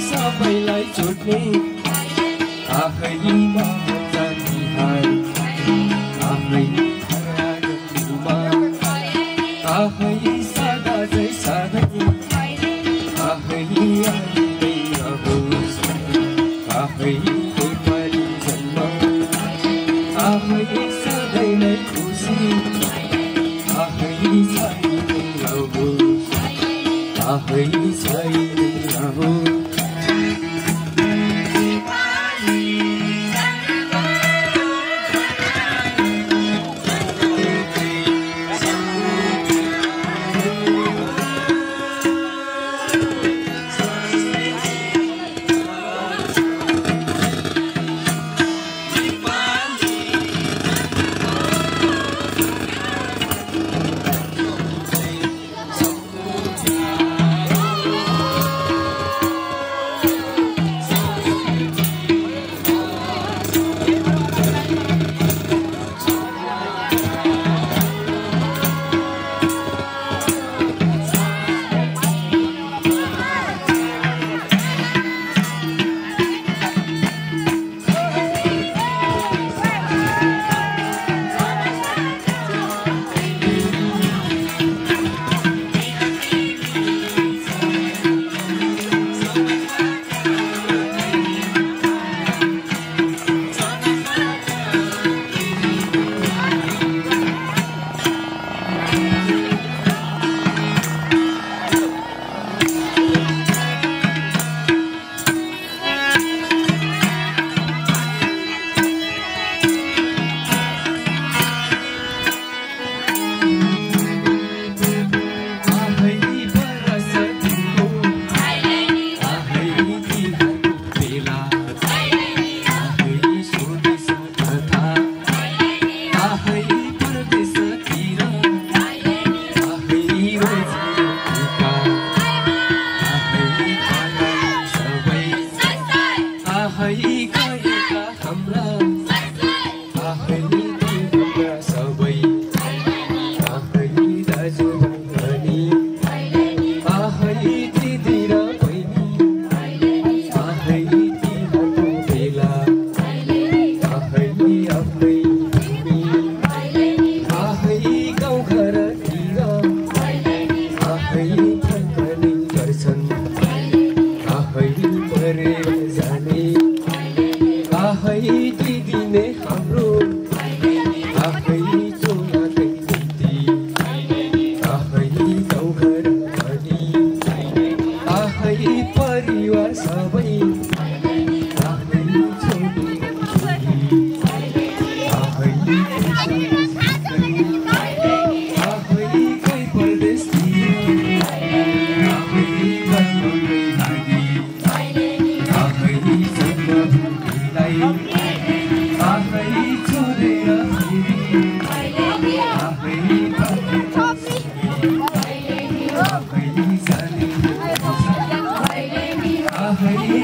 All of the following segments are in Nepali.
सबैलाई जोड्ने आफैमा जानी हाय आफै हरागमा आफै सदा जै सधैँ आफै आइदै रहोस् आफै नेपाली जन्म आफै सधैँ नै खुसी आफै छैदै रहोस् आफै छैदै रहोस् Hey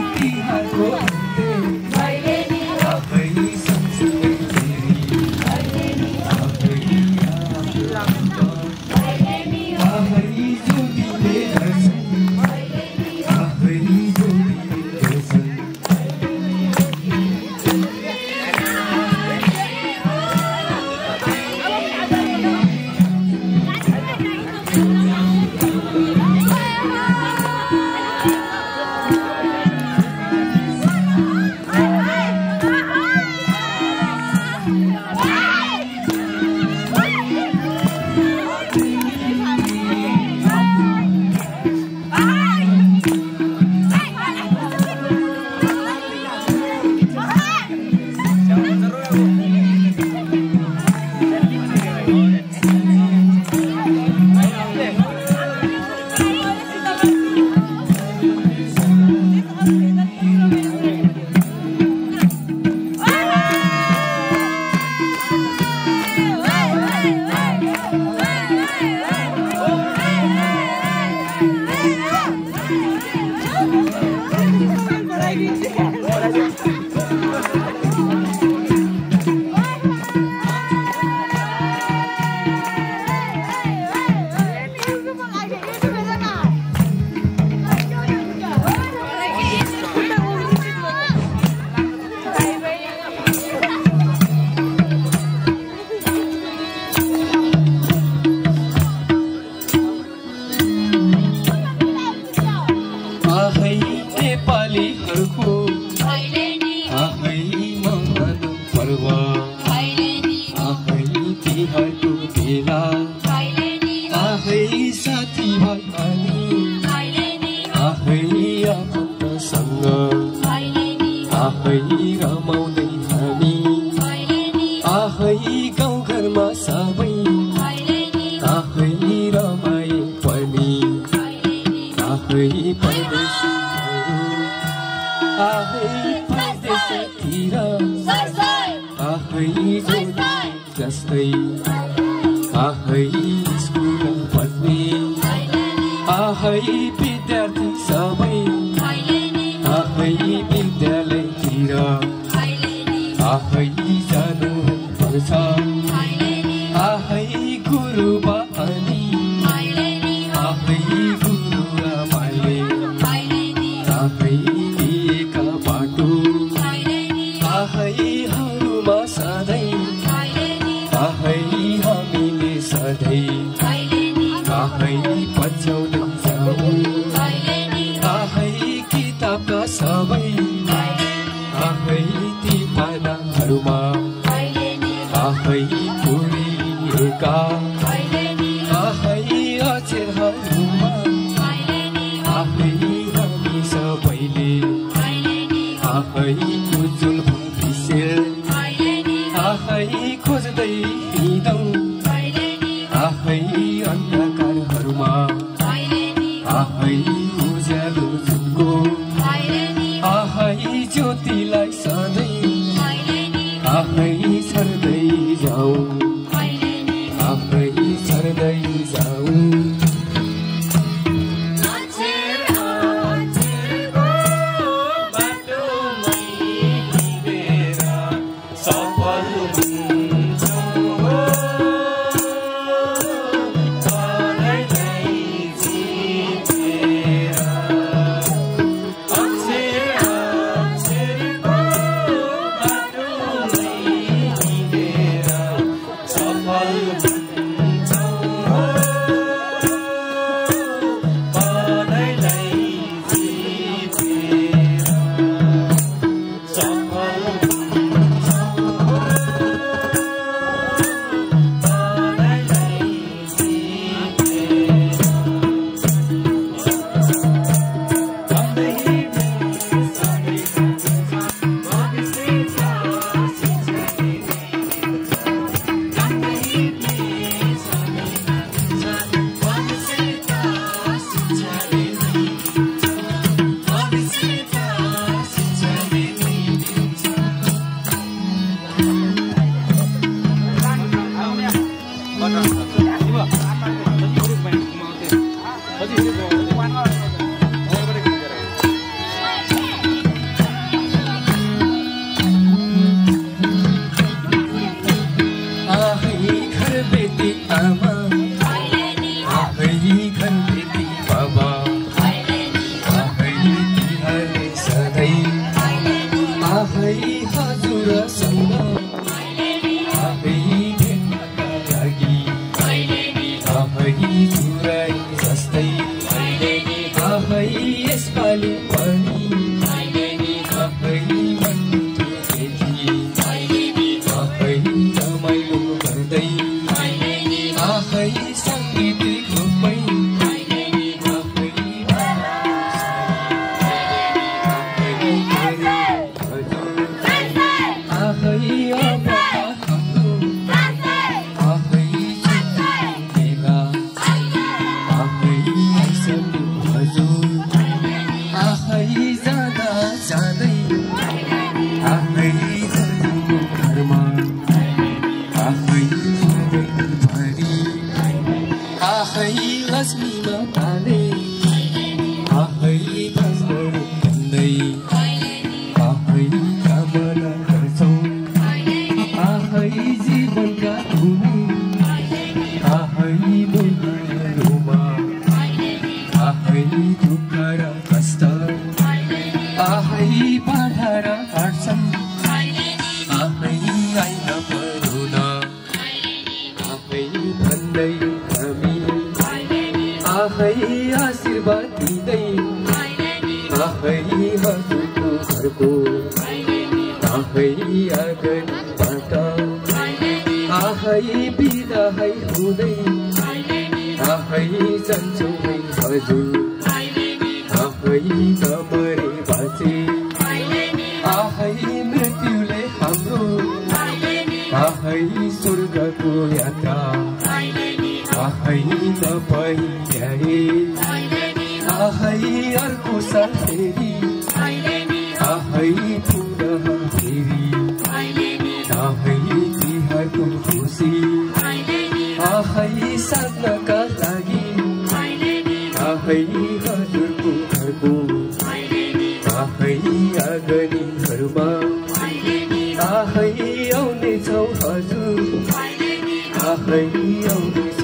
नेपालीहरूको आहै महान पर्व आहै तिहारको बेला आहै साथीभाइ अनि आहै आफन्तसँग आहै रमाउँदै हामी आहै गाउँघरमा सबै आहै रमाए पनि आहै परदेशीहरू आहै परदेशतिर आहै जोडी जस्तै आहै स्कुल पढ्ने आहै विद्यार्थी सबै आहै विद्यालयतिर आहै जानु पर्छ आहै गुरुबा अनि आहै गुरुआमाले आहै दिएका बाटो आहैहरूमा सधैँ आहै हामीले सधैँ आहै पछ्याउँदै जाऊ आहै किताबका सबै आहै ती पानाहरूमा आहै पुरिएका आहै अक्षरहरूमा आहै हामी सबैले आहै उज्जवल भविष्य आहै खोज्दै हिँडौँ आहै अन्धकारहरूमा आहै उज्यालो जुनको आहै ज्योतिलाई सधैँ आहै छर्दै जाऊ आहै छर्दै जाऊ आहै हजुरको घरको आहै आँगनबाट आहै बिदाई हुँदै आहै जान्छौ है हजुर आहै नमरे बाँचे आहै मृत्युले हाम्रो आहै स्वर्गको यात्रा आहै नपाइल्याए आहै अर्को साल फेरि आहै पुनः फेरि आहै तिहारको खुसी आहै साध्नका लागि आहै हजुरको घरको आहै आँगनीहरूमा आहै आउनेछौ हजुर आहै आउने